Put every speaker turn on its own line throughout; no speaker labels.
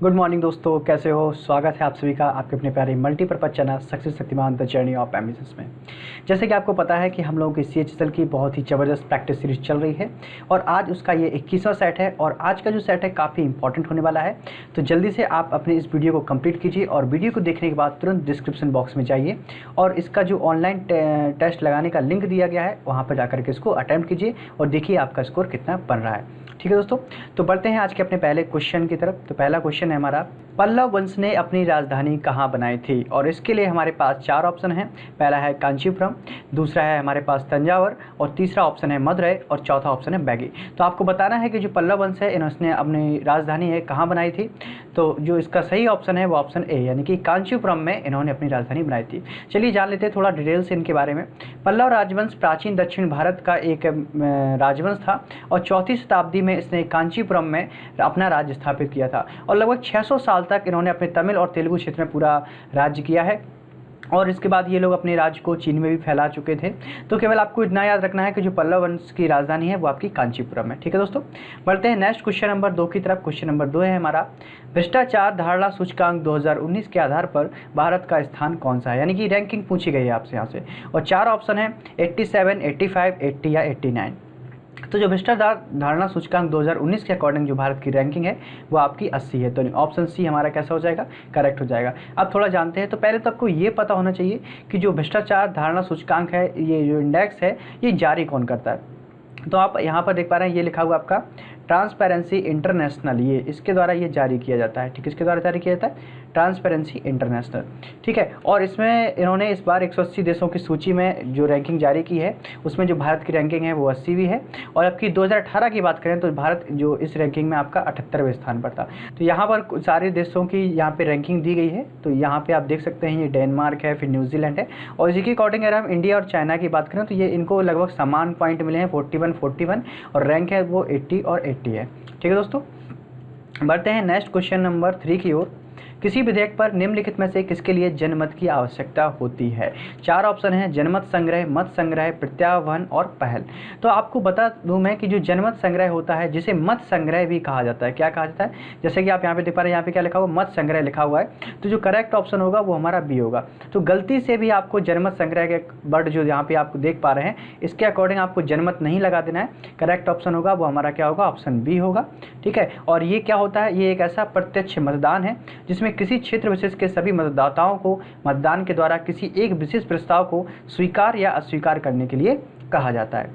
Good morning दोस्तों, कैसे हो। स्वागत है आप सभी का आपके अपने प्यारे multipurpose channel success Shaktimaan the journey of ambitions में। जैसे कि आपको पता है कि हम लोगों की CHSL की बहुत ही ज़बरदस्त प्रैक्टिस सीरीज चल रही है और आज उसका ये 21वां सेट है और आज का जो सेट है काफ़ी इंपॉर्टेंट होने वाला है। तो जल्दी से आप अपने इस वीडियो को कंप्लीट कीजिए और वीडियो को देखने के बाद तुरंत डिस्क्रिप्शन बॉक्स में जाइए और इसका जो ऑनलाइन टेस्ट लगाने का लिंक दिया गया है वहाँ पर जाकर के इसको अटैम्प्ट कीजिए और देखिए आपका स्कोर कितना बन रहा है। ठीक है दोस्तों, तो बढ़ते हैं आज के अपने पहले क्वेश्चन की तरफ। तो पहला क्वेश्चन है हमारा, पल्लव वंश ने अपनी राजधानी कहाँ बनाई थी। और इसके लिए हमारे पास चार ऑप्शन हैं। पहला है कांचीपुरम, दूसरा है हमारे पास तंजावर और तीसरा ऑप्शन है मदुरै और चौथा ऑप्शन है बैगी। तो आपको बताना है कि जो पल्लव वंश है इन्होंने अपनी राजधानी है कहाँ बनाई थी। तो जो इसका सही ऑप्शन है वो ऑप्शन ए यानी कि कांचीपुरम में इन्होंने अपनी राजधानी बनाई थी। चलिए जान लेते हैं थोड़ा डिटेल से इनके बारे में। पल्लव राजवंश प्राचीन दक्षिण भारत का एक राजवंश था और 4वीं शताब्दी में इसने कांचीपुरम में अपना राज्य स्थापित किया था और लगभग 600 साल तक इन्होंने अपने तमिल और तेलुगु क्षेत्र में पूरा राज्य किया है और इसके बाद ये लोग अपने राज्य को चीन में भी फैला चुके थे। तो केवल आपको इतना याद रखना है कि जो पल्लव वंश की राजधानी है वो आपकी कांचीपुरम है। ठीक है दोस्तों, बढ़ते हैं नेक्स्ट क्वेश्चन नंबर 2 की तरफ। क्वेश्चन नंबर 2 है हमारा, भ्रष्टाचार धारणा सूचकांक 2019 के आधार पर भारत का स्थान कौन सा है। यानी कि रैंकिंग पूछी गई है आपसे यहाँ से और चार ऑप्शन है 87, 85, 80 या 89। तो जो भ्रष्टाचार धारणा सूचकांक 2019 के अकॉर्डिंग जो भारत की रैंकिंग है वो आपकी 80 है। तो ऑप्शन सी हमारा कैसा हो जाएगा, करेक्ट हो जाएगा। अब थोड़ा जानते हैं। तो पहले तो आपको ये पता होना चाहिए कि जो भ्रष्टाचार धारणा सूचकांक है, ये जो इंडेक्स है, ये जारी कौन करता है। तो आप यहाँ पर देख पा रहे हैं ये लिखा हुआ आपका ट्रांसपेरेंसी इंटरनेशनल, ये इसके द्वारा ये जारी किया जाता है। ठीक है, इसके द्वारा जारी किया जाता है ट्रांसपेरेंसी इंटरनेशनल। ठीक है, और इसमें इन्होंने इस बार 180 देशों की सूची में जो रैंकिंग जारी की है उसमें जो भारत की रैंकिंग है वो 80वीं है और आपकी 2018 की बात करें तो भारत जो इस रैंकिंग में आपका 78वें स्थान पर था। तो यहाँ पर सारे देशों की यहाँ पे रैंकिंग दी गई है। तो यहाँ पे आप देख सकते हैं ये डेनमार्क है, फिर न्यूजीलैंड है और इसी के अकॉर्डिंग अगर हम इंडिया और चाइना की बात करें तो ये इनको लगभग समान पॉइंट मिले हैं 41 और रैंक है वो 80 और 80 है। ठीक है दोस्तों, बढ़ते हैं नेक्स्ट क्वेश्चन नंबर 3 की ओर। किसी विधेयक पर निम्नलिखित में से किसके लिए जनमत की आवश्यकता होती है। चार ऑप्शन है जनमत संग्रह, मत संग्रह, प्रत्याह्वान और पहल। तो आपको बता दूं मैं कि जो जनमत संग्रह होता है जिसे मत संग्रह भी कहा जाता है। क्या कहा जाता है, जैसे कि आप यहाँ पे देख पा रहे हैं, यहाँ पे क्या लिखा हुआ, मत संग्रह लिखा हुआ है। तो जो करेक्ट ऑप्शन होगा वो हमारा बी होगा। तो गलती से भी आपको जनमत संग्रह के वर्ड जो यहाँ पे आप देख पा रहे हैं इसके अकॉर्डिंग आपको जनमत नहीं लगा देना है। करेक्ट ऑप्शन होगा वो हमारा क्या होगा, ऑप्शन बी होगा। ठीक है, और ये क्या होता है, ये एक ऐसा प्रत्यक्ष मतदान है जिसमें किसी क्षेत्र विशेष के सभी मतदाताओं को मतदान के द्वारा किसी एक विशेष प्रस्ताव को स्वीकार या अस्वीकार करने के लिए कहा जाता है।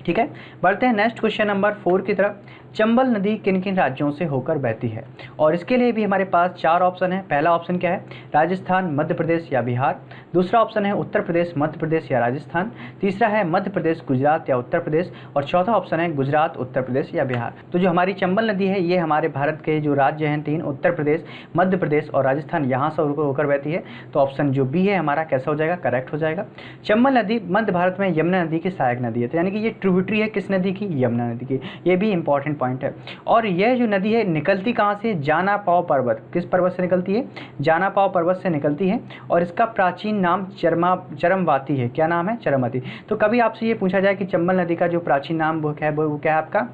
ठीक है, बढ़ते हैं नेक्स्ट क्वेश्चन नंबर 4 की तरफ। चंबल नदी किन किन राज्यों से होकर बहती है और इसके लिए भी हमारे पास चार ऑप्शन है। पहला ऑप्शन क्या है, राजस्थान, मध्य प्रदेश या बिहार। दूसरा ऑप्शन है उत्तर प्रदेश, मध्य प्रदेश या राजस्थान। तीसरा है मध्य प्रदेश, गुजरात या उत्तर प्रदेश और चौथा ऑप्शन है गुजरात, उत्तर प्रदेश या बिहार। तो जो हमारी चंबल नदी है ये हमारे भारत के जो राज्य हैं 3, उत्तर प्रदेश, मध्य प्रदेश और राजस्थान, यहाँ से होकर बहती है। तो ऑप्शन जो बी है हमारा कैसा हो जाएगा, करेक्ट हो जाएगा। चंबल नदी मध्य भारत में यमुना नदी की सहायक नदी है। तो यानी कि ये ट्रिब्यूटरी है किस नदी की, यमुना नदी की। ये भी इंपॉर्टेंट पॉइंट है। और यह जो नदी है निकलती कहाँ से, जाना पाव पर्वत। किस पर्वत से निकलती है, जाना पाव पर्वत से निकलती है और इसका प्राचीन नाम चरमवाती है। क्या नाम है, चरमवाती। तो कभी आपसे ये पूछा जाए कि चंबल नदी का जो प्राचीन नाम वो क्या है आपका,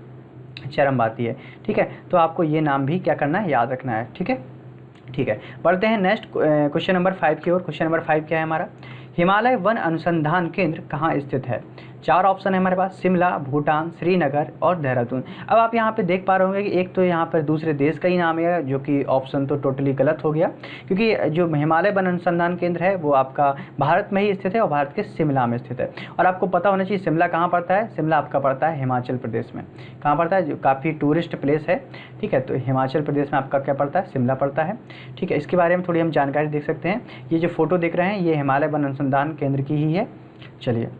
चरमवाती है। ठीक है, तो आपको ये नाम भी क्या करना है, याद रखना है। ठीक है, ठीक है, बढ़ते हैं नेक्स्ट क्वेश्चन नंबर 5 की ओर। क्वेश्चन नंबर 5 क्या है हमारा, हिमालय वन अनुसंधान केंद्र कहाँ स्थित है। चार ऑप्शन है हमारे पास, शिमला, भूटान, श्रीनगर और देहरादून। अब आप यहाँ पे देख पा रहे होंगे कि एक तो यहाँ पर दूसरे देश का ही नाम है जो कि ऑप्शन तो टोटली गलत हो गया क्योंकि जो हिमालय वन अनुसंधान केंद्र है वो आपका भारत में ही स्थित है और भारत के शिमला में स्थित है। और आपको पता होना चाहिए शिमला कहाँ पड़ता है, शिमला आपका पड़ता है हिमाचल प्रदेश में। कहाँ पड़ता है, जो काफ़ी टूरिस्ट प्लेस है। ठीक है, तो हिमाचल प्रदेश में आपका क्या पड़ता है, शिमला पड़ता है। ठीक है, इसके बारे में थोड़ी हम जानकारी देख सकते हैं। ये जो फोटो देख रहे हैं ये हिमालय वन अनुसंधान केंद्र की ही है। चलिए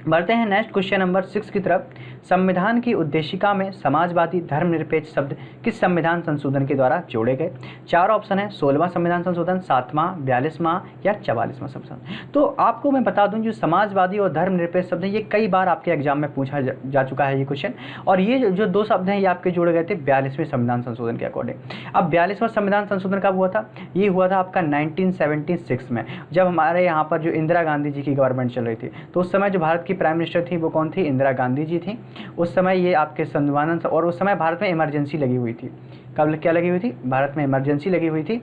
बढ़ते हैं नेक्स्ट क्वेश्चन नंबर 6 की तरफ। संविधान की उद्देशिका में समाजवादी धर्मनिरपेक्ष शब्द किस संविधान संशोधन के द्वारा जोड़े गए। चार ऑप्शन है, 16वां संविधान संशोधन, 7वां, 42वां या 44वां संशोधन। तो आपको मैं बता दूं जो समाजवादी और धर्मनिरपेक्ष शब्द है ये कई बार आपके एग्जाम में पूछा जा चुका है ये क्वेश्चन। और ये जो दो शब्द हैं ये आपके जोड़े गए थे 42वें संविधान संशोधन के अकॉर्डिंग। अब 42वां संविधान संशोधन कब हुआ था, ये हुआ था आपका 1976 में, जब हमारे यहाँ पर जो इंदिरा गांधी जी की गवर्नमेंट चल रही थी। तो उस समय जो भारत की प्राइम मिनिस्टर थी वो कौन थी, इंदिरा गांधी जी थी। उस समय ये आपके संविधान, और उस समय भारत में इमरजेंसी लगी हुई थी। कब क्या लगी हुई थी, भारत में इमरजेंसी लगी हुई थी।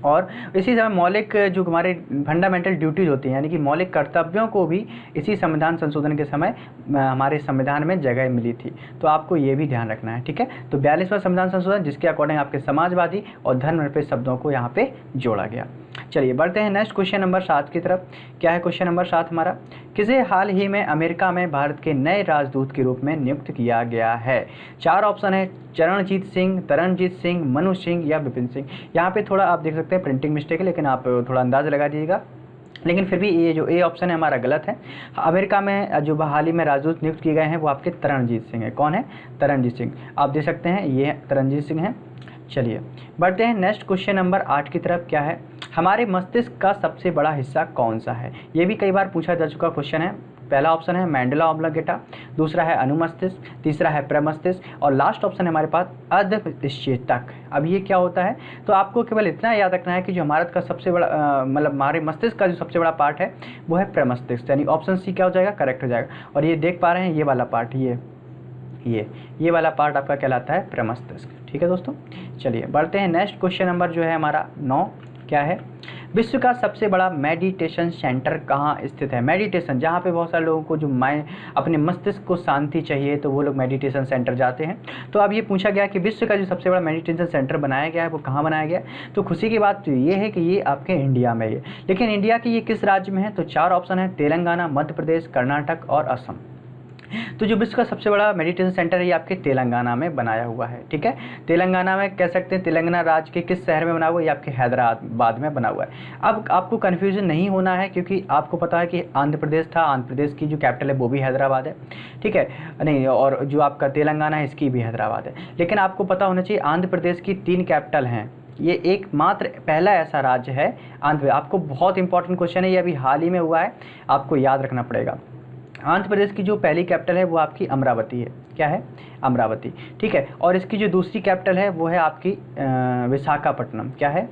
और इसी समय मौलिक जो हमारे फंडामेंटल ड्यूटीज़ होती हैं, यानी कि मौलिक कर्तव्यों को भी इसी संविधान संशोधन के समय हमारे संविधान में जगह मिली थी। तो आपको ये भी ध्यान रखना है, ठीक है। तो 42वां संविधान संशोधन, जिसके अकॉर्डिंग आपके समाजवादी और धर्मनिरपेक्ष शब्दों को यहाँ पे जोड़ा गया। चलिए बढ़ते हैं नेक्स्ट क्वेश्चन नंबर 7 की तरफ। क्या है क्वेश्चन नंबर 7 हमारा, किसे हाल ही में अमेरिका में भारत के नए राजदूत के रूप में नियुक्त किया गया है। 4 ऑप्शन है, चरणजीत सिंह, तरनजीत सिंह, मनु सिंह या विपिन सिंह। यहाँ पे थोड़ा आप देख सकते हैं प्रिंटिंग मिस्टेक है, लेकिन आप थोड़ा अंदाज़ लगा दीजिएगा। लेकिन फिर भी ये जो ए ऑप्शन है हमारा गलत है। अमेरिका में जो हाल ही में राजदूत नियुक्त किए गए हैं वो आपके तरनजीत सिंह है। कौन है, तरनजीत सिंह। आप देख सकते हैं ये तरनजीत सिंह हैं। चलिए बढ़ते हैं नेक्स्ट क्वेश्चन नंबर 8 की तरफ। क्या है, हमारे मस्तिष्क का सबसे बड़ा हिस्सा कौन सा है। ये भी कई बार पूछा जा चुका क्वेश्चन है। पहला ऑप्शन है मैंडुला ऑब्लिंगेटा, दूसरा है अनुमस्तिष्क, तीसरा है प्रमस्तिष्क और लास्ट ऑप्शन है हमारे पास अर्धनिश्चेतक। अब ये क्या होता है, तो आपको केवल इतना याद रखना है कि जो हमारा का सबसे बड़ा मतलब हमारे मस्तिष्क का जो सबसे बड़ा पार्ट है वो है प्रमस्तिष्क, यानी ऑप्शन सी क्या हो जाएगा, करेक्ट हो जाएगा। और ये देख पा रहे हैं ये वाला पार्ट, ये वाला पार्ट आपका कहलाता है प्रमस्तिष्क, ठीक है दोस्तों। चलिए बढ़ते हैं नेक्स्ट क्वेश्चन नंबर जो है हमारा 9। क्या है, विश्व का सबसे बड़ा मेडिटेशन सेंटर कहाँ स्थित है। मेडिटेशन, जहाँ पे बहुत सारे लोगों को जो माइंड अपने मस्तिष्क को शांति चाहिए तो वो लोग मेडिटेशन सेंटर जाते हैं। तो अब ये पूछा गया कि विश्व का जो सबसे बड़ा मेडिटेशन सेंटर बनाया गया है वो कहाँ बनाया गया है। तो खुशी की बात तो ये है कि ये आपके इंडिया में है। लेकिन इंडिया की ये किस राज्य में है, तो 4 ऑप्शन है, तेलंगाना, मध्य प्रदेश, कर्नाटक और असम। तो जो विश्व का सबसे बड़ा मेडिटेशन सेंटर है ये आपके तेलंगाना में बनाया हुआ है, ठीक है। तेलंगाना में कह सकते हैं, तेलंगाना राज्य के किस शहर में बना हुआ है, ये आपके हैदराबाद में बना हुआ है। अब आपको कन्फ्यूजन नहीं होना है, क्योंकि आपको पता है कि आंध्र प्रदेश था, आंध्र प्रदेश की जो कैपिटल है वो भी हैदराबाद है, ठीक है। नहीं, और जो आपका तेलंगाना है इसकी भी हैदराबाद है। लेकिन आपको पता होना चाहिए आंध्र प्रदेश की 3 कैपिटल हैं, ये एकमात्र पहला ऐसा राज्य है आंध्र प्रदेश। आपको बहुत इंपॉर्टेंट क्वेश्चन है, ये अभी हाल ही में हुआ है, आपको याद रखना पड़ेगा। आंध्र प्रदेश की जो पहली कैपिटल है वो आपकी अमरावती है। क्या है, अमरावती, ठीक है। और इसकी जो दूसरी कैपिटल है वो है आपकी विशाखापट्टनम। क्या है,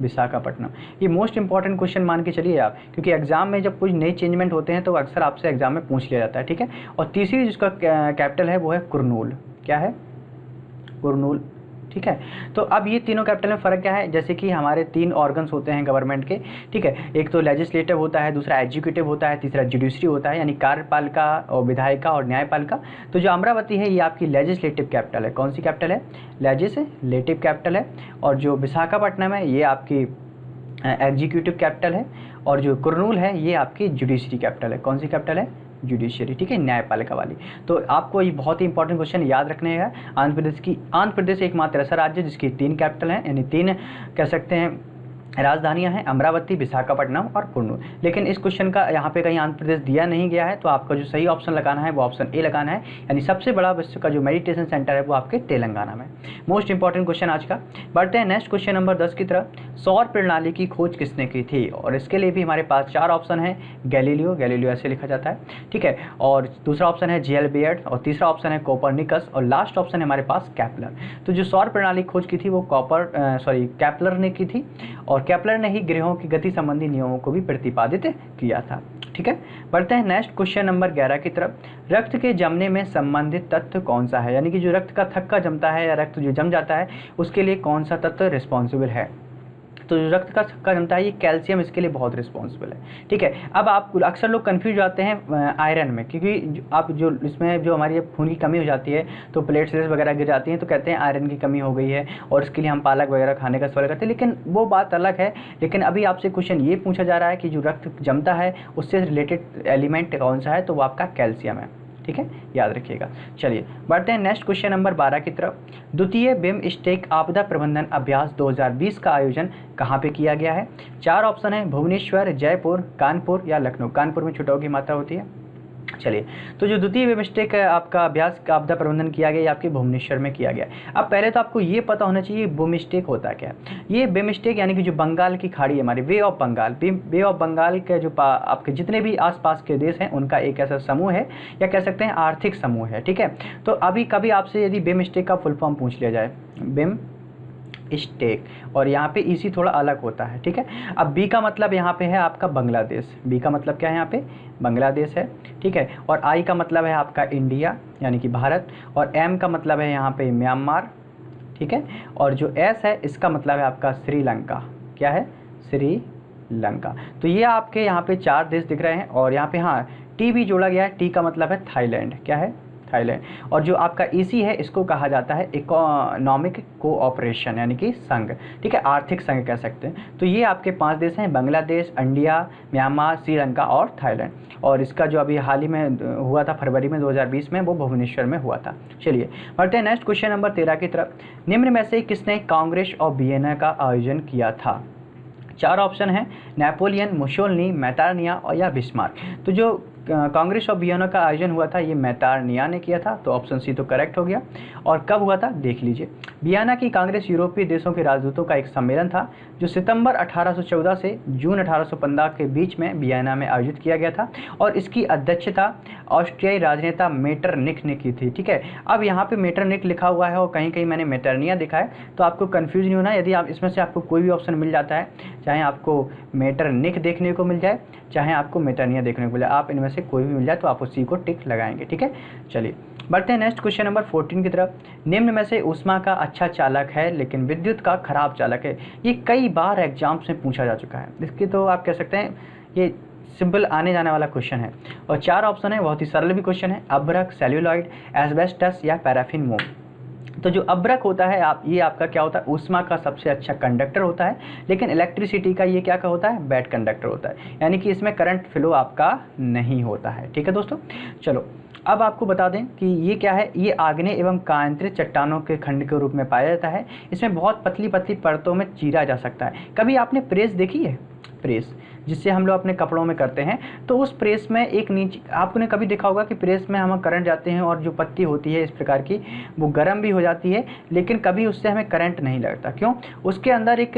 विशाखापट्टनम। ये मोस्ट इंपॉर्टेंट क्वेश्चन मान के चलिए आप, क्योंकि एग्जाम में जब कुछ नए चेंजमेंट होते हैं तो अक्सर आपसे एग्जाम में पूछ लिया जाता है, ठीक है। और तीसरी जिसका कैपिटल है वो है कुरनूल। क्या है, कुरनूल, ठीक है। तो अब ये तीनों कैपिटल में फ़र्क क्या है, जैसे कि हमारे 3 ऑर्गन्स होते हैं गवर्नमेंट के, ठीक है। एक तो लेजिस्लेटिव होता है, दूसरा एग्जीक्यूटिव होता है, तीसरा जुडिशरी होता है, यानी कार्यपालिका और विधायिका और न्यायपालिका। तो जो अमरावती है ये आपकी लेजिस्लेटिव कैपिटल है। कौन सी कैपिटल है, लेजिस्लेटिव कैपिटल है। और जो विशाखापट्टनम है ये आपकी एग्जीक्यूटिव कैपिटल है। और जो कुरनूल है ये आपकी जुडिशरी कैपिटल है। कौन सी कैपिटल है, जुडिशियरी, ठीक है, न्यायपालिका वाली। तो आपको ये बहुत ही इंपॉर्टेंट क्वेश्चन याद रखने हैं। आंध्र प्रदेश एकमात्र ऐसा राज्य जिसकी 3 कैपिटल हैं, यानी 3 कह सकते हैं राजधानियां हैं, अमरावती, विशाखापट्टनम और कुरनूल। लेकिन इस क्वेश्चन का यहाँ पे कहीं आंध्र प्रदेश दिया नहीं गया है, तो आपका जो सही ऑप्शन लगाना है वो ऑप्शन ए लगाना है, यानी सबसे बड़ा विश्व का जो मेडिटेशन सेंटर है वो आपके तेलंगाना में। मोस्ट इंपॉर्टेंट क्वेश्चन आज का। बढ़ते हैं नेक्स्ट क्वेश्चन नंबर 10 की तरफ। सौर प्रणाली की खोज किसने की थी, और इसके लिए भी हमारे पास 4 ऑप्शन है। गैलीलियो ऐसे लिखा जाता है, ठीक है। और दूसरा ऑप्शन है जे एल बेयर्ड, और तीसरा ऑप्शन है कोपरनिकस, और लास्ट ऑप्शन है हमारे पास कैपलर। तो जो सौर प्रणाली खोज की थी वो कैपलर ने की थी, और कैपलर ने ही ग्रहों की गति संबंधी नियमों को भी प्रतिपादित किया था, ठीक है। बढ़ते हैं नेक्स्ट क्वेश्चन नंबर 11 की तरफ। रक्त के जमने में संबंधित तत्व कौन सा है, यानी कि जो रक्त का थक्का जमता है या रक्त जो जम जाता है उसके लिए कौन सा तत्व रिस्पॉन्सिबल है। तो जो रक्त का थक्का जमता है ये कैल्शियम इसके लिए बहुत रिस्पॉन्सिबल है, ठीक है। अब आप अक्सर लोग कंफ्यूज जाते हैं आयरन में, क्योंकि आप जो इसमें जो हमारी खून की कमी हो जाती है तो प्लेटलेट्स वगैरह गिर जाती हैं, तो कहते हैं आयरन की कमी हो गई है और इसके लिए हम पालक वगैरह खाने का सवाल करते हैं, लेकिन वो बात अलग है। लेकिन अभी आपसे क्वेश्चन ये पूछा जा रहा है कि जो रक्त जमता है उससे रिलेटेड एलिमेंट कौन सा है, तो वो आपका कैल्शियम है, ठीक है, याद रखिएगा। चलिए बढ़ते हैं नेक्स्ट क्वेश्चन नंबर 12 की तरफ। द्वितीय बिमस्टेक आपदा प्रबंधन अभ्यास 2020 का आयोजन कहाँ पे किया गया है। 4 ऑप्शन है, भुवनेश्वर, जयपुर, कानपुर या लखनऊ। कानपुर में छुटाव की मात्रा होती है। चलिए, तो जो द्वितीय बिमस्टेक आपका अभ्यास का आपदा प्रबंधन किया गया, ये आपके भुवनेश्वर में किया गया। अब पहले तो आपको ये पता होना चाहिए बिमस्टेक होता क्या है। ये बिमस्टेक यानी कि जो बंगाल की खाड़ी है हमारी, वे ऑफ बंगाल के जो आपके जितने भी आसपास के देश हैं उनका एक ऐसा समूह है, या कह सकते हैं आर्थिक समूह है, ठीक है। तो अभी कभी आपसे यदि बिमस्टेक का फुल फॉर्म पूछ लिया जाए, बिम स्टेक, और यहाँ पे ईसी थोड़ा अलग होता है, ठीक है। अब बी का मतलब यहाँ पे है आपका बांग्लादेश, बी का मतलब क्या है यहाँ पे बांग्लादेश है, ठीक है। और आई का मतलब है आपका इंडिया यानी कि भारत, और एम का मतलब है यहाँ पे म्यांमार, ठीक है। और जो एस है इसका मतलब है आपका श्रीलंका, क्या है श्रीलंका। तो ये आपके यहाँ पे 4 देश दिख रहे हैं, और यहाँ पे हाँ टी भी जोड़ा गया है, टी का मतलब है थाईलैंड, क्या है थाईलैंड। और जो आपका ईसी है इसको कहा जाता है इकोनॉमिक कोऑपरेशन यानी कि संघ, ठीक है, आर्थिक संघ कह सकते हैं। तो ये आपके 5 देश हैं, बांग्लादेश, इंडिया, म्यांमार, श्रीलंका और थाईलैंड। और इसका जो अभी हाल ही में हुआ था फरवरी में 2020 में, वो भुवनेश्वर में हुआ था। चलिए बढ़ते हैं नेक्स्ट क्वेश्चन नंबर 13 की तरफ। निम्न में से किसने कांग्रेस ऑफ वियना का आयोजन किया था? 4 ऑप्शन हैं, नेपोलियन, मुसोलिनी, मेटरनिया और या बिस्मार्क। तो जो कांग्रेस ऑफ वियना का आयोजन हुआ था ये मेटरनिया ने किया था, तो ऑप्शन सी तो करेक्ट हो गया। और कब हुआ था देख लीजिए। वियना की कांग्रेस यूरोपीय देशों के राजदूतों का एक सम्मेलन था जो सितंबर 1814 से जून 1815 के बीच में वियना में आयोजित किया गया था, और इसकी अध्यक्षता ऑस्ट्रियाई राजनेता मेटरनिख ने की थी, ठीक है। अब यहाँ पे मेटरनिख लिखा हुआ है और कहीं कहीं मैंने मेटरनिया दिखा है, तो आपको कंफ्यूज नहीं होना। यदि आप इसमें से आपको कोई भी ऑप्शन मिल जाता है, चाहे आपको मेटरनिख देखने को मिल जाए चाहे आपको मेटरनिया देखने को मिले, आप इनमें से कोई भी मिल जाए तो आप उसी को टिक लगाएंगे, ठीक है। चलिए बढ़ते हैं नेक्स्ट क्वेश्चन नंबर 14 की तरफ। निम्न में से ऊष्मा का अच्छा चालक है लेकिन विद्युत का खराब चालक है। ये कई बार एग्जाम्स में पूछा जा चुका है, इसकी तो आप कह सकते हैं ये सिंपल आने जाने वाला क्वेश्चन है। और 4 ऑप्शन है, बहुत ही सरल भी क्वेश्चन है, अभ्रक, सेल्यूलॉइड, एस्बेस्टस या पैराफिन मोम। तो जो अभ्रक होता है ये आपका क्या होता है, ऊष्मा का सबसे अच्छा कंडक्टर होता है, लेकिन इलेक्ट्रिसिटी का ये क्या का होता है, बैड कंडक्टर होता है, यानी कि इसमें करंट फ्लो आपका नहीं होता है, ठीक है दोस्तों। चलो अब आपको बता दें कि ये क्या है, ये आग्नेय एवं कायांतरित चट्टानों के खंड के रूप में पाया जाता है। इसमें बहुत पतली पतली परतों में चीरा जा सकता है। कभी आपने प्रेस देखी है, प्रेस जिससे हम लोग अपने कपड़ों में करते हैं, तो उस प्रेस में एक नीचे आपने कभी देखा होगा कि प्रेस में हम करंट जाते हैं और जो पत्ती होती है इस प्रकार की वो गर्म भी हो जाती है, लेकिन कभी उससे हमें करंट नहीं लगता। क्यों? उसके अंदर एक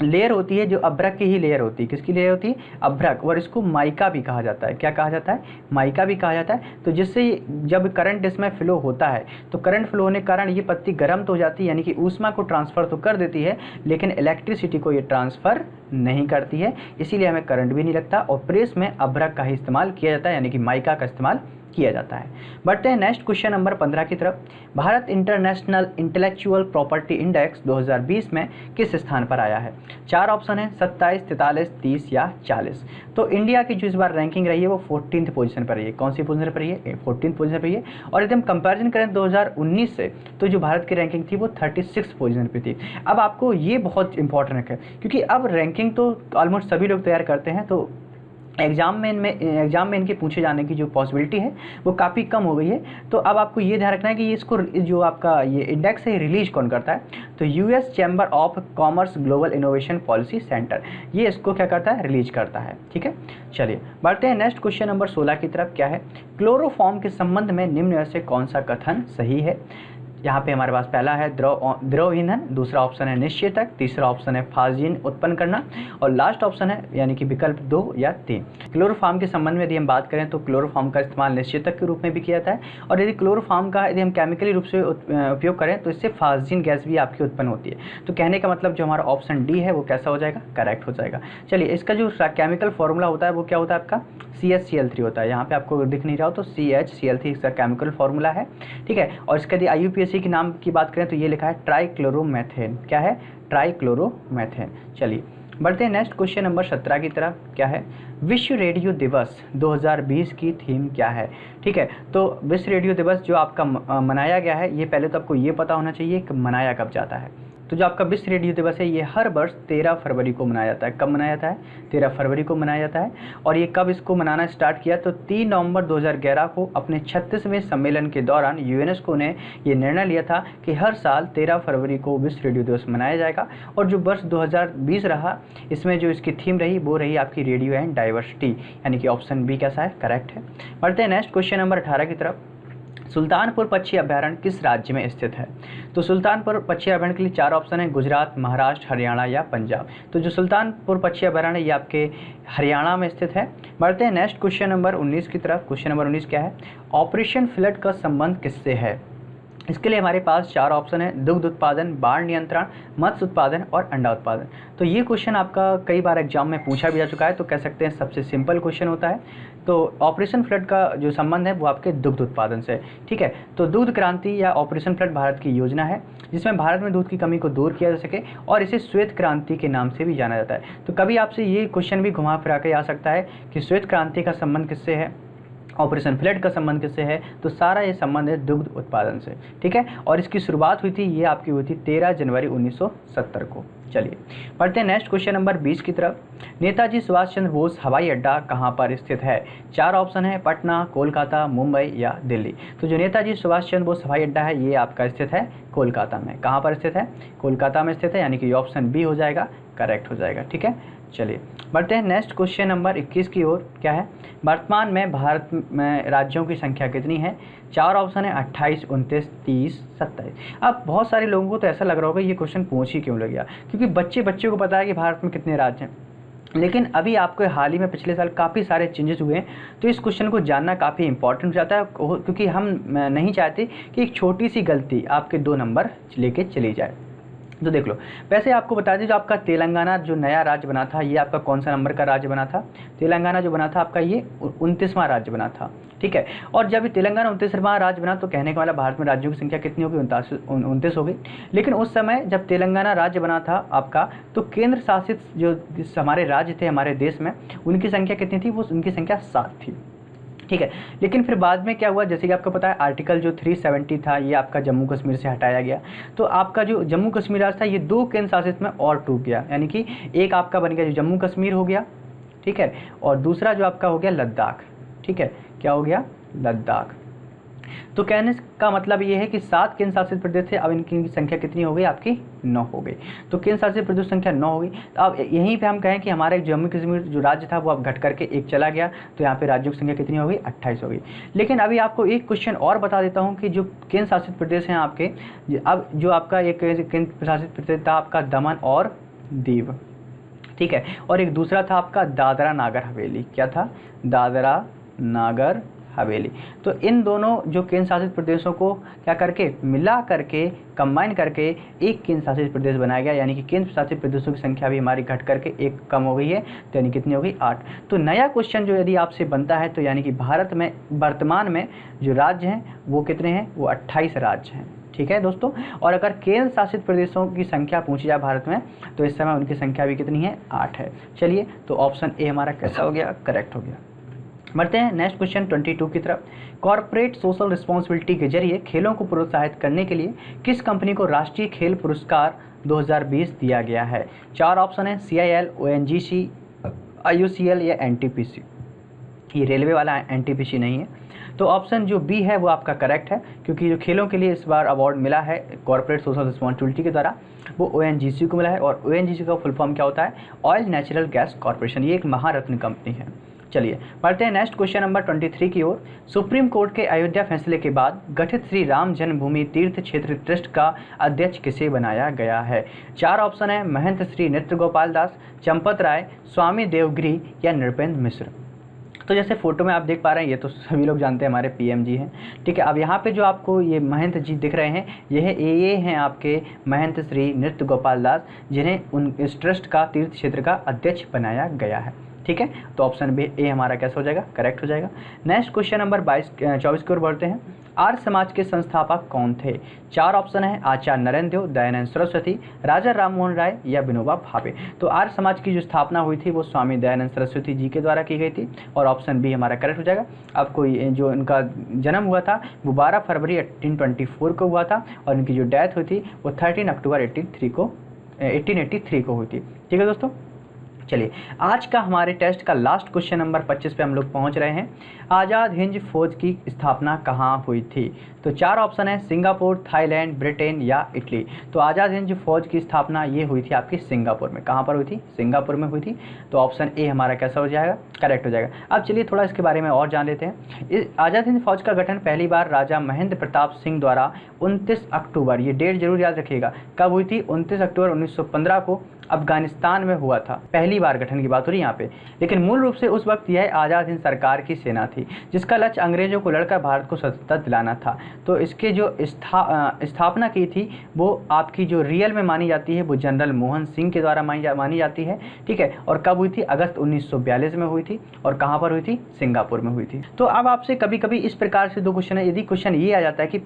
लेयर होती है जो अभ्रक की ही लेयर होती है। किसकी लेयर होती है? अभ्रक। और इसको माइका भी कहा जाता है। क्या कहा जाता है? माइका भी कहा जाता है। तो जिससे जब करंट इसमें फ्लो होता है तो करंट फ्लो होने के कारण ये पत्ती गर्म तो हो जाती है, यानी कि ऊष्मा को ट्रांसफ़र तो कर देती है, लेकिन इलेक्ट्रिसिटी को ये ट्रांसफ़र नहीं करती है, इसीलिए हमें करंट भी नहीं लगता। और प्रेस में अभ्रक का ही इस्तेमाल किया जाता है, यानी कि माइका का इस्तेमाल किया जाता है। बढ़ते हैं नेक्स्ट क्वेश्चन नंबर 15 की तरफ। Bharat international intellectual property index 2020 में किस स्थान पर आया है? 4 ऑप्शन है, 27, 43, 30 या 40। तो इंडिया की जो इस बार रैंकिंग रही है वो 14th पोजीशन पर रही है। कौन सी पोजीशन पर रही है? 14th पोजीशन पर रही है। और यदि हम कंपेरिजन करें 2019 से, तो जो भारत की रैंकिंग थी वो 36th पोजीशन पर थी। अब आपको ये बहुत इंपॉर्टेंट है, क्योंकि अब रैंकिंग तो ऑलमोस्ट सभी लोग तैयार करते हैं, तो एग्जाम में इनके पूछे जाने की जो पॉसिबिलिटी है वो काफ़ी कम हो गई है। तो अब आपको ये ध्यान रखना है कि ये इसको जो आपका ये इंडेक्स है रिलीज कौन करता है? तो US chamber of commerce global innovation policy centre, ये इसको क्या करता है? रिलीज करता है। ठीक है, चलिए बढ़ते हैं नेक्स्ट क्वेश्चन नंबर 16 की तरफ। क्या है? क्लोरोफॉर्म के संबंध में निम्न में से कौन सा कथन सही है? यहाँ पे हमारे पास पहला है द्रव ईंधन, दूसरा ऑप्शन है निश्चेतक, तीसरा ऑप्शन है फाजिन उत्पन्न करना, और लास्ट ऑप्शन है यानी कि विकल्प 2 या 3। क्लोरोफॉर्म के संबंध में यदि हम बात करें तो क्लोरोफॉर्म का इस्तेमाल निश्चेतक के रूप में भी किया जाता है, और यदि क्लोरोफॉर्म का यदि हम केमिकली रूप से उपयोग करें तो इससे फाजिन गैस भी आपकी उत्पन्न होती है। तो कहने का मतलब जो हमारा ऑप्शन डी है वो कैसा हो जाएगा? करेक्ट हो जाएगा। चलिए, इसका जो केमिकल फॉर्मूला होता है वो क्या होता है आपका? CHCl3 होता है। यहाँ पे आपको दिख नहीं रहा हो तो CHCl3 इसका केमिकल फॉर्मूला है। ठीक है, और इसका यदि IUPAC के नाम की बात करें तो ये लिखा है ट्राइक्लोरोमेथेन। क्या है? ट्राइक्लोरोमेथेन। चलिए बढ़ते हैं नेक्स्ट क्वेश्चन नंबर 17 की तरफ। क्या है? विश्व रेडियो दिवस 2020 की थीम क्या है? ठीक है, तो विश्व रेडियो दिवस जो आपका मनाया गया है, ये पहले तो आपको ये पता होना चाहिए कि मनाया कब जाता है। तो जो आपका विश्व रेडियो दिवस है ये हर वर्ष 13 फरवरी को मनाया जाता है। कब मनाया जाता है? 13 फरवरी को मनाया जाता है। और ये कब इसको मनाना स्टार्ट किया? तो 3 नवंबर 2011 को अपने 36वें सम्मेलन के दौरान यूनेस्को ने ये निर्णय लिया था कि हर साल 13 फरवरी को विश्व रेडियो दिवस मनाया जाएगा। और जो वर्ष 2020 रहा, इसमें जो इसकी थीम रही वो रही आपकी रेडियो एंड डाइवर्सिटी, यानी कि ऑप्शन बी कैसा है? करेक्ट है। बढ़ते हैं नेक्स्ट क्वेश्चन नंबर 18 की तरफ। सुल्तानपुर पक्षी अभयारण्य किस राज्य में स्थित है? तो सुल्तानपुर पक्षी अभयारण्य के लिए 4 ऑप्शन है, गुजरात, महाराष्ट्र, हरियाणा या पंजाब। तो जो सुल्तानपुर पक्षी अभयारण्य ये आपके हरियाणा में स्थित है। बढ़ते हैं नेक्स्ट क्वेश्चन नंबर 19 की तरफ। क्वेश्चन नंबर 19 क्या है? ऑपरेशन फ्लड का संबंध किससे है? इसके लिए हमारे पास 4 ऑप्शन है, दुग्ध उत्पादन, बाढ़ नियंत्रण, मत्स्य उत्पादन और अंडा उत्पादन। तो ये क्वेश्चन आपका कई बार एग्जाम में पूछा भी जा चुका है, तो कह सकते हैं सबसे सिंपल क्वेश्चन होता है। तो ऑपरेशन फ्लड का जो संबंध है वो आपके दुग्ध उत्पादन से, ठीक है। तो दुग्ध क्रांति या ऑपरेशन फ्लड भारत की योजना है जिसमें भारत में दूध की कमी को दूर किया जा सके, और इसे श्वेत क्रांति के नाम से भी जाना जाता है। तो कभी आपसे ये क्वेश्चन भी घुमा फिरा के आ सकता है कि श्वेत क्रांति का संबंध किससे है, ऑपरेशन फ्लड का संबंध किससे है, तो सारा ये संबंध है दुग्ध उत्पादन से, ठीक है। और इसकी शुरुआत हुई थी, ये आपकी हुई थी 13 जनवरी 1970 को। चलिए पढ़ते हैं नेक्स्ट क्वेश्चन नंबर 20 की तरफ। नेताजी सुभाष चंद्र बोस हवाई अड्डा कहाँ पर स्थित है? 4 ऑप्शन है, पटना, कोलकाता, मुंबई या दिल्ली। तो जो नेताजी सुभाष चंद्र बोस हवाई अड्डा है ये आपका स्थित है कोलकाता में। कहाँ पर स्थित है? कोलकाता में स्थित है, यानी कि ऑप्शन बी हो जाएगा, करेक्ट हो जाएगा, ठीक है। चलिए बढ़ते हैं नेक्स्ट क्वेश्चन नंबर 21 की ओर। क्या है? वर्तमान में भारत में राज्यों की संख्या कितनी है? 4 ऑप्शन है, 28, 29, 30, 27। अब बहुत सारे लोगों को तो ऐसा लग रहा होगा ये क्वेश्चन पूछ ही क्यों लग गया, क्योंकि बच्चे को पता है कि भारत में कितने राज्य हैं, लेकिन अभी आपको हाल ही में पिछले साल काफ़ी सारे चेंजेस हुए हैं, तो इस क्वेश्चन को जानना काफ़ी इंपॉर्टेंट हो जाता है, क्योंकि हम नहीं चाहते कि एक छोटी सी गलती आपके 2 नंबर लेके चली जाए। तो देख लो, वैसे आपको बता दें जो आपका तेलंगाना जो नया राज्य बना था, ये आपका कौन सा नंबर का राज्य बना था? तेलंगाना जो बना था आपका ये 29वां राज्य बना था, ठीक है। और जब ये तेलंगाना 29वां राज्य बना तो कहने का मतलब भारत में राज्यों की संख्या कितनी होगी? 29 होगी। लेकिन उस समय जब तेलंगाना राज्य बना था आपका, तो केंद्र शासित जो हमारे राज्य थे हमारे देश में, उनकी संख्या कितनी थी? वो उनकी संख्या 7 थी, ठीक है। लेकिन फिर बाद में क्या हुआ, जैसे कि आपको पता है आर्टिकल जो 370 था ये आपका जम्मू कश्मीर से हटाया गया, तो आपका जो जम्मू कश्मीर राज्य था ये 2 केंद्र शासित में और टूट गया, यानी कि एक आपका बन गया जो जम्मू कश्मीर हो गया, ठीक है, और दूसरा जो आपका हो गया लद्दाख, ठीक है। क्या हो गया? लद्दाख। तो कहने का मतलब ये है कि 7 केंद्र शासित प्रदेश थे, अब इनकी संख्या कितनी हो गई? आपकी 9 हो गई। तो केंद्र शासित प्रदेश संख्या 9 हो गई। तो अब यहीं पे हम कहें कि हमारा एक जम्मू कश्मीर जो राज्य था वो अब घट करके 1 चला गया, तो यहाँ पे राज्यों की संख्या कितनी हो गई? 28 हो गई। लेकिन अभी आपको एक क्वेश्चन और बता देता हूँ कि जो केंद्र शासित प्रदेश हैं आपके, अब जो आपका एक केंद्र शासित प्रदेश था आपका दमन और दीव, ठीक है, और एक दूसरा था आपका दादरा नागर हवेली। क्या था? दादरा नागर हवेली। तो इन दोनों जो केंद्र शासित प्रदेशों को क्या करके मिला करके कंबाइन करके एक केंद्र शासित प्रदेश बनाया गया, यानी कि केंद्र शासित प्रदेशों की संख्या भी हमारी घट करके 1 कम हो गई है, तो यानी कितनी हो गई? 8। तो नया क्वेश्चन जो यदि आपसे बनता है तो यानी कि भारत में वर्तमान में जो राज्य हैं वो कितने हैं? वो 28 राज्य हैं, ठीक है दोस्तों। और अगर केंद्र शासित प्रदेशों की संख्या पूछी जाए भारत में तो इस समय उनकी संख्या भी कितनी है? 8 है। चलिए तो ऑप्शन ए हमारा कैसा हो गया? करेक्ट हो गया। बढ़ते हैं नेक्स्ट क्वेश्चन 22 की तरफ। कॉर्पोरेट सोशल रिस्पॉन्सिबिलिटी के जरिए खेलों को प्रोत्साहित करने के लिए किस कंपनी को राष्ट्रीय खेल पुरस्कार 2020 दिया गया है? 4 ऑप्शन है, CIL, ONGC, IOCL या NTPC। ये रेलवे वाला NTPC नहीं है। तो ऑप्शन जो बी है वो आपका करेक्ट है, क्योंकि जो खेलों के लिए इस बार अवार्ड मिला है कॉर्पोरेट सोशल रिस्पॉन्सिबिलिटी के द्वारा वो ONGC को मिला है, और ONGC का फुल फॉर्म क्या होता है? Oil natural gas corporation. ये एक महारत्न कंपनी है। चलिए पढ़ते हैं नेक्स्ट क्वेश्चन नंबर 23 की ओर। सुप्रीम कोर्ट के अयोध्या फैसले के बाद गठित श्री राम जन्मभूमि तीर्थ क्षेत्र ट्रस्ट का अध्यक्ष किसे बनाया गया है? 4 ऑप्शन है, महंत श्री नृत्य गोपाल दास, चंपत राय, स्वामी देवगिरी या नृपेंद्र मिश्र। तो जैसे फोटो में आप देख पा रहे हैं ये तो सभी लोग जानते हैं हमारे PM जी हैं, ठीक है। अब यहाँ पे जो आपको ये महंत जी दिख रहे हैं ये हैं आपके महंत श्री नृत्य गोपाल दास, जिन्हें इस ट्रस्ट का तीर्थ क्षेत्र का अध्यक्ष बनाया गया है, ठीक है। तो ऑप्शन बी ए हमारा कैसा हो जाएगा? करेक्ट हो जाएगा। नेक्स्ट क्वेश्चन नंबर 24 की ओर बढ़ते हैं। आर्य समाज के संस्थापक कौन थे? 4 ऑप्शन है, आचार्य नरेंद्र देव, दयानंद सरस्वती, राजा राममोहन राय या विनोबा भावे। तो आर्य समाज की जो स्थापना हुई थी वो स्वामी दयानंद सरस्वती जी के द्वारा की गई थी, और ऑप्शन बी हमारा करेक्ट हो जाएगा। आपको जो इनका जन्म हुआ था वो 12 फरवरी 1824 को हुआ था, और इनकी जो डेथ हुई थी वो 13 अक्टूबर 1883 को हुई थी, ठीक है दोस्तों। चलिए आज का हमारे टेस्ट का लास्ट क्वेश्चन नंबर 25 पे हम लोग पहुंच रहे हैं। आज़ाद हिंद फौज की स्थापना कहाँ हुई थी? तो 4 ऑप्शन है, सिंगापुर, थाईलैंड, ब्रिटेन या इटली। तो आज़ाद हिंद फौज की स्थापना ये हुई थी आपकी सिंगापुर में। कहाँ पर हुई थी? सिंगापुर में हुई थी। तो ऑप्शन ए हमारा कैसा हो जाएगा? करेक्ट हो जाएगा। अब चलिए थोड़ा इसके बारे में और जान लेते हैं। इस आज़ाद हिंद फौज का गठन पहली बार राजा महेंद्र प्रताप सिंह द्वारा 29 अक्टूबर, ये डेट जरूर याद रखिएगा, कब हुई थी? 29 अक्टूबर 1915 को अफगानिस्तान में हुआ था। पहली पहली बार गठन की बात हो रही है यहाँ पे। लेकिन मूल रूप से उस वक्त यह आज़ाद हिंद सरकार की सेना थी जिसका लक्ष्य अंग्रेजों को लड़कर भारत को स्वतंत्रता दिलाना था। तो इसके जो स्थापना की थी वो आपकी जो रियल में मानी जाती है वो जनरल मोहन सिंह के द्वारा मानी जाती है, ठीक है। और कब हुई थी? अगस्त 1942 में हुई थी। और कहाँ पर हुई थी? सिंगापुर में हुई थी। तो अब आपसे कभी कभी इस प्रकार से दो क्वेश्चन है। यदि क्वेश्चन ये आ जाता है कि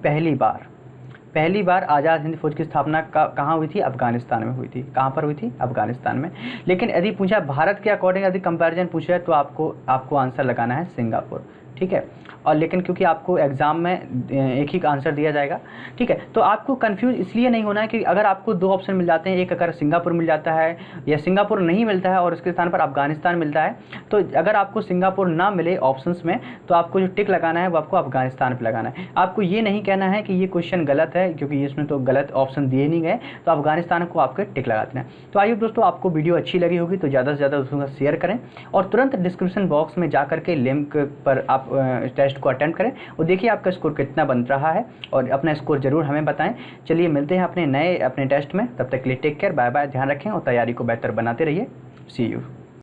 पहली बार आज़ाद हिंद फौज की स्थापना कहाँ हुई थी? अफगानिस्तान में हुई थी। कहाँ पर हुई थी? अफगानिस्तान में। लेकिन यदि पूछा भारत के अकॉर्डिंग, यदि कंपैरिजन पूछा है तो आपको आंसर लगाना है सिंगापुर, ठीक है। और लेकिन क्योंकि आपको एग्जाम में एक ही आंसर दिया जाएगा, ठीक है, तो आपको कंफ्यूज इसलिए नहीं होना है कि अगर आपको दो ऑप्शन मिल जाते हैं, एक अगर सिंगापुर मिल जाता है या सिंगापुर नहीं मिलता है और उसके स्थान पर अफगानिस्तान मिलता है, तो अगर आपको सिंगापुर ना मिले ऑप्शंस में तो आपको जो टिक लगाना है वो आपको अफगानिस्तान पर लगाना है। आपको ये नहीं कहना है कि ये क्वेश्चन गलत है क्योंकि इसमें तो गलत ऑप्शन दिए नहीं गए, तो अफगानिस्तान को आपके टिक लगा देना है। तो आइए दोस्तों, आपको वीडियो अच्छी लगी होगी तो ज़्यादा से ज़्यादा दोस्तों का शेयर करें और तुरंत डिस्क्रिप्शन बॉक्स में जा करके लिंक पर आप टेस्ट को अटेम्प्ट करें और देखिए आपका स्कोर कितना बन रहा है और अपना स्कोर जरूर हमें बताएं। चलिए मिलते हैं अपने टेस्ट में, तब तक के लिए टेक केयर, बाय बाय, ध्यान रखें और तैयारी को बेहतर बनाते रहिए। सी यू।